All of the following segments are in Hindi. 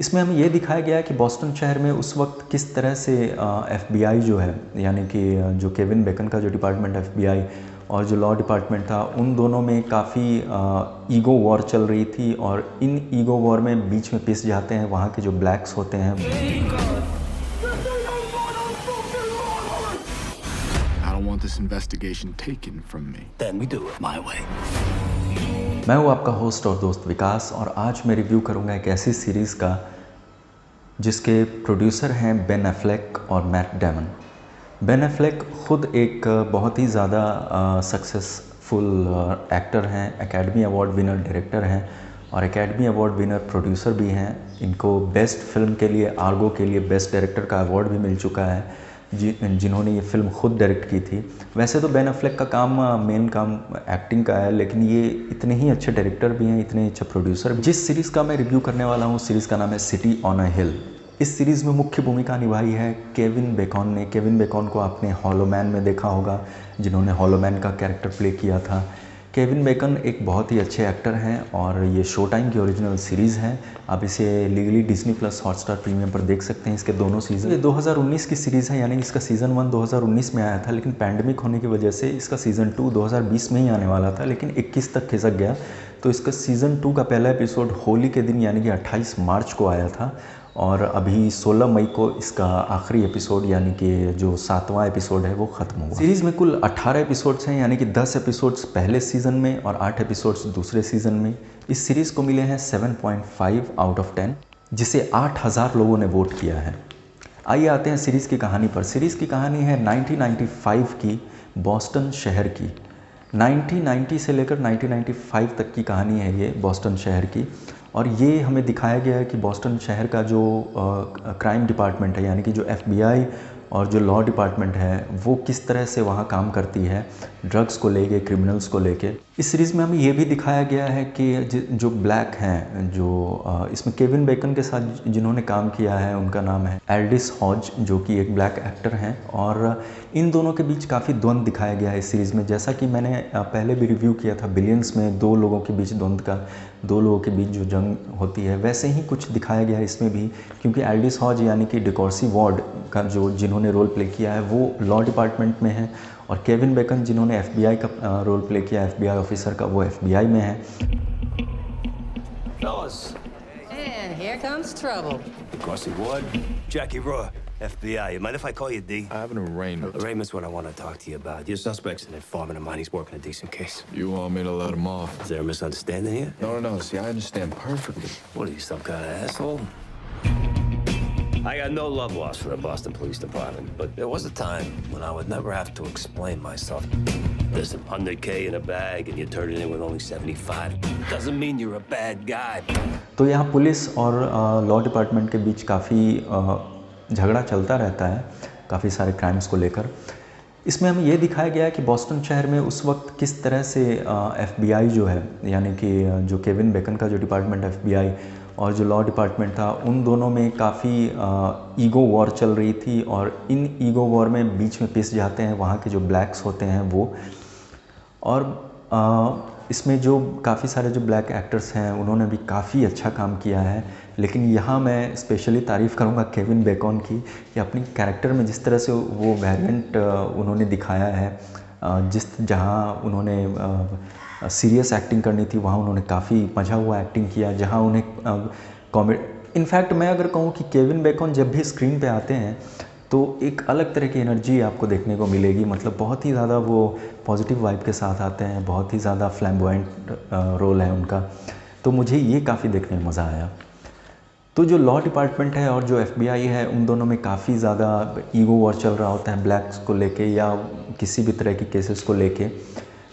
इसमें हमें ये दिखाया गया है कि बॉस्टन शहर में उस वक्त किस तरह से एफबीआई जो है, यानी कि जो केविन बेकन का जो डिपार्टमेंट एफबीआई और जो लॉ डिपार्टमेंट था, उन दोनों में काफ़ी ईगो वॉर चल रही थी। और इन ईगो वॉर में बीच में पिस जाते हैं वहाँ के जो ब्लैक्स होते हैं। I don't want this investigation taken from me. Then we do it my way. मैं हूँ आपका होस्ट और दोस्त विकास, और आज मैं रिव्यू करूँगा एक ऐसी सीरीज़ का जिसके प्रोड्यूसर हैं बेन एफ्लेक और मैट डेमन। बेन एफ्लेक खुद एक बहुत ही ज़्यादा सक्सेसफुल एक्टर हैं, एकेडमी अवार्ड विनर डायरेक्टर हैं और एकेडमी अवार्ड विनर प्रोड्यूसर भी हैं। इनको बेस्ट फिल्म के लिए, आर्गो के लिए बेस्ट डायरेक्टर का अवार्ड भी मिल चुका है, जिन्होंने ये फिल्म खुद डायरेक्ट की थी। वैसे तो बेन एफ्लेक का काम मेन काम एक्टिंग का है, लेकिन ये इतने ही अच्छे डायरेक्टर भी हैं, इतने अच्छे प्रोड्यूसर भी। जिस सीरीज़ का मैं रिव्यू करने वाला हूँ, सीरीज़ का नाम है सिटी ऑन अ हिल। इस सीरीज़ में मुख्य भूमिका निभाई है केविन बेकन ने। केविन बेकन को आपने हॉलो मैन में देखा होगा, जिन्होंने हॉलो मैन का कैरेक्टर प्ले किया था। केविन बेकन एक बहुत ही अच्छे एक्टर हैं और ये शो टाइम की ओरिजिनल सीरीज़ है। आप इसे legally Disney plus Hotstar premium पर देख सकते हैं, इसके दोनों सीज़न। ये 2019 की सीरीज़ है, यानी इसका सीज़न 1 2019 में आया था, लेकिन पैंडमिक होने की वजह से इसका सीज़न 2 2020 में ही आने वाला था, लेकिन 21 तक खिसक गया। तो इसका सीज़न 2 का पहला एपिसोड होली के दिन यानी कि 28 मार्च को आया था, और अभी 16 मई को इसका आखिरी एपिसोड यानी कि जो 7वां एपिसोड है वो ख़त्म हुआ। सीरीज़ में कुल 18 एपिसोड्स हैं, यानी कि 10 एपिसोड्स पहले सीज़न में और 8 एपिसोड्स दूसरे सीज़न में। इस सीरीज़ को मिले हैं 7.5 आउट ऑफ 10, जिसे 8000 लोगों ने वोट किया है। आइए आते हैं सीरीज़ की कहानी पर। सीरीज़ की कहानी है 1995 की बॉस्टन शहर की। 1990 से लेकर 1995 तक की कहानी है ये बॉस्टन शहर की। और ये हमें दिखाया गया है कि बॉस्टन शहर का जो क्राइम डिपार्टमेंट है, यानी कि जो एफबीआई और जो लॉ डिपार्टमेंट है, वो किस तरह से वहाँ काम करती है ड्रग्स को लेके, क्रिमिनल्स को लेके। इस सीरीज़ में हमें ये भी दिखाया गया है कि जो ब्लैक हैं, जो इसमें केविन बेकन के साथ जिन्होंने काम किया है, उनका नाम है एल्डिस हॉज, जो कि एक ब्लैक एक्टर हैं। और इन दोनों के बीच काफ़ी द्वंद्व दिखाया गया है इस सीरीज़ में। जैसा कि मैंने पहले भी रिव्यू किया था बिलियंस में, दो लोगों के बीच द्वंद्व का, दो लोगों के बीच जो जंग होती है, वैसे ही कुछ दिखाया गया है इसमें भी। क्योंकि एल्डिस हॉज यानी कि डिकॉर्सी वार्ड का जो जिन्होंने रोल प्ले किया है वो लॉ डिपार्टमेंट में है, और केविन बेकन जिन्होंने एफबीआई का रोल प्ले किया, एफबीआई ऑफिसर का, वो एफबीआई में है। Fellas. And here comes trouble. Carsey Ward. Jackie Roy, FBI. You mind if I call you D? I have an arraignment. Arraignment's what I want to talk to you about. Your suspect's an informant of mine. He's working a decent case. You want me to let him off? Is there a misunderstanding here? No. See, I understand perfectly. What are you, some kind of asshole? I got no love lost for the Boston Police Department, but there was a time when I would never have to explain myself. Listen, 100K in a bag and you turn it in with only 75. Doesn't mean you're a bad guy. तो यहाँ पुलिस और लॉ डिपार्टमेंट के बीच काफ़ी झगड़ा चलता रहता है, काफ़ी सारे क्राइम्स को लेकर। इसमें हमें ये दिखाया गया है कि बॉस्टन शहर में उस वक्त किस तरह से एफबीआई जो है, यानी कि जो केविन बेकन का जो डिपार्टमेंट एफबीआई और जो लॉ डिपार्टमेंट था, उन दोनों में काफ़ी ईगो वॉर चल रही थी। और इन ईगो वॉर में बीच में पिस जाते हैं वहाँ के जो ब्लैक्स होते हैं वो। और इसमें जो काफ़ी सारे जो ब्लैक एक्टर्स हैं, उन्होंने भी काफ़ी अच्छा काम किया है। लेकिन यहाँ मैं स्पेशली तारीफ़ करूँगा केविन बेकन की, कि अपनी कैरेक्टर में जिस तरह से वो वेरिएंट उन्होंने दिखाया है, जहाँ उन्होंने सीरियस एक्टिंग करनी थी वहाँ उन्होंने काफ़ी मज़ा हुआ एक्टिंग किया। जहाँ उन्हें कॉमेडी, इनफैक्ट मैं अगर कहूँ कि केविन बेकन जब भी स्क्रीन पे आते हैं तो एक अलग तरह की एनर्जी आपको देखने को मिलेगी। मतलब बहुत ही ज़्यादा वो पॉजिटिव वाइब के साथ आते हैं, बहुत ही ज़्यादा फ्लैम्बॉयंट रोल है उनका। तो मुझे ये काफ़ी देखने में मज़ा आया। तो जो लॉ डिपार्टमेंट है और जो एफबीआई है, उन दोनों में काफ़ी ज़्यादा ईगो वॉर चल रहा होता है ब्लैक्स को लेके या किसी भी तरह की केसेस को लेके।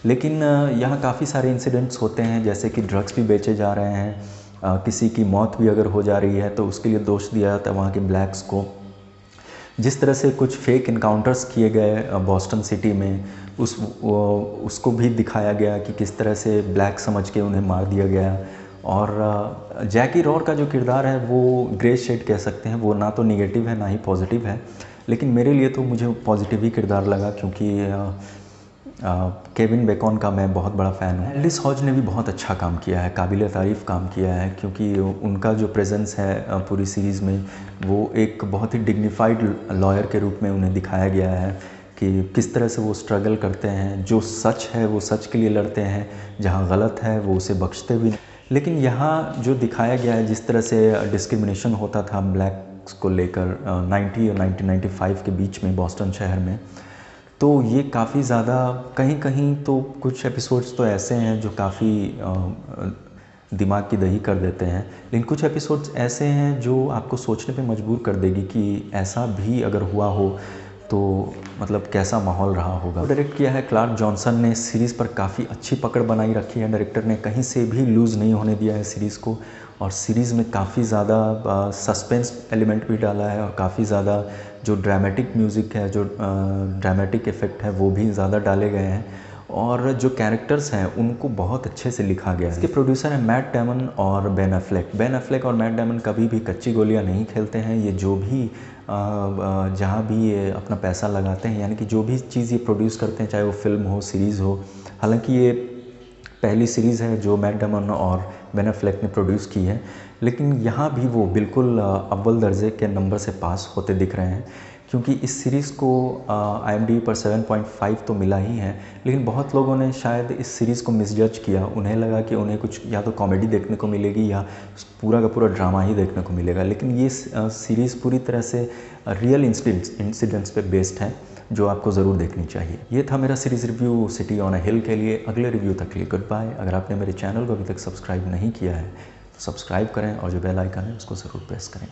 लेकिन यहाँ काफ़ी सारे इंसिडेंट्स होते हैं, जैसे कि ड्रग्स भी बेचे जा रहे हैं, किसी की मौत भी अगर हो जा रही है तो उसके लिए दोष दिया जाता है वहाँ के ब्लैक्स को। जिस तरह से कुछ फेक इनकाउंटर्स किए गए बॉस्टन सिटी में, उसको भी दिखाया गया कि किस तरह से ब्लैक समझ के उन्हें मार दिया गया। और जैकी रॉर का जो किरदार है वो ग्रे शेड कह सकते हैं, वो ना तो निगेटिव है ना ही पॉजिटिव है, लेकिन मेरे लिए तो मुझे पॉजिटिव ही किरदार लगा, क्योंकि केविन बेकन का मैं बहुत बड़ा फ़ैन हूँ। एल्डिस हॉज ने भी बहुत अच्छा काम किया है, काबिल तारीफ़ काम किया है, क्योंकि उनका जो प्रेजेंस है पूरी सीरीज़ में वो एक बहुत ही डिग्निफाइड लॉयर के रूप में उन्हें दिखाया गया है कि किस तरह से वो स्ट्रगल करते हैं, जो सच है वो सच के लिए लड़ते हैं, जहाँ गलत है वो उसे बख्शते भी नहीं। लेकिन यहाँ जो दिखाया गया है जिस तरह से डिस्क्रिमिनेशन होता था ब्लैक्स को लेकर 90 और 1995 के बीच में बॉस्टन शहर में, तो ये काफ़ी ज़्यादा कहीं कहीं तो कुछ एपिसोड्स तो ऐसे हैं जो काफ़ी दिमाग की दही कर देते हैं, लेकिन कुछ एपिसोड्स ऐसे हैं जो आपको सोचने पे मजबूर कर देगी कि ऐसा भी अगर हुआ हो तो मतलब कैसा माहौल रहा होगा। डायरेक्ट किया है क्लार्क जॉनसन ने। सीरीज़ पर काफ़ी अच्छी पकड़ बनाई रखी है डायरेक्टर ने, कहीं से भी लूज़ नहीं होने दिया है सीरीज़ को, और सीरीज़ में काफ़ी ज़्यादा सस्पेंस एलिमेंट भी डाला है और काफ़ी ज़्यादा जो ड्रामेटिक म्यूज़िक है, जो ड्रामेटिक इफ़ेक्ट है वो भी ज़्यादा डाले गए हैं, और जो कैरेक्टर्स हैं उनको बहुत अच्छे से लिखा गया है। इसके प्रोड्यूसर हैं मैट डेमन और बेन एफ्लेक। बेन एफ्लेक और मैट डेमन कभी भी कच्ची गोलियां नहीं खेलते हैं। ये जो भी जहाँ भी ये अपना पैसा लगाते हैं, यानी कि जो भी चीज़ ये प्रोड्यूस करते हैं, चाहे वो फिल्म हो, सीरीज़ हो, हालांकि ये पहली सीरीज़ है जो मैट डेमन और बेन एफ्लेक ने प्रोड्यूस की है, लेकिन यहाँ भी वो बिल्कुल अव्वल दर्जे के नंबर से पास होते दिख रहे हैं, क्योंकि इस सीरीज़ को IMDb पर 7.5 तो मिला ही है, लेकिन बहुत लोगों ने शायद इस सीरीज़ को मिसजज किया। उन्हें लगा कि उन्हें कुछ या तो कॉमेडी देखने को मिलेगी या पूरा का पूरा ड्रामा ही देखने को मिलेगा, लेकिन ये सीरीज़ पूरी तरह से रियल इंसिडेंट्स पे बेस्ड है, जो आपको ज़रूर देखनी चाहिए। ये था मेरा series review city on a hill के लिए। अगले रिव्यू तक के लिए गुड बाय। अगर आपने मेरे चैनल को अभी तक सब्सक्राइब नहीं किया है तो सब्सक्राइब करें और जो बेल आइकन है उसको ज़रूर प्रेस करें।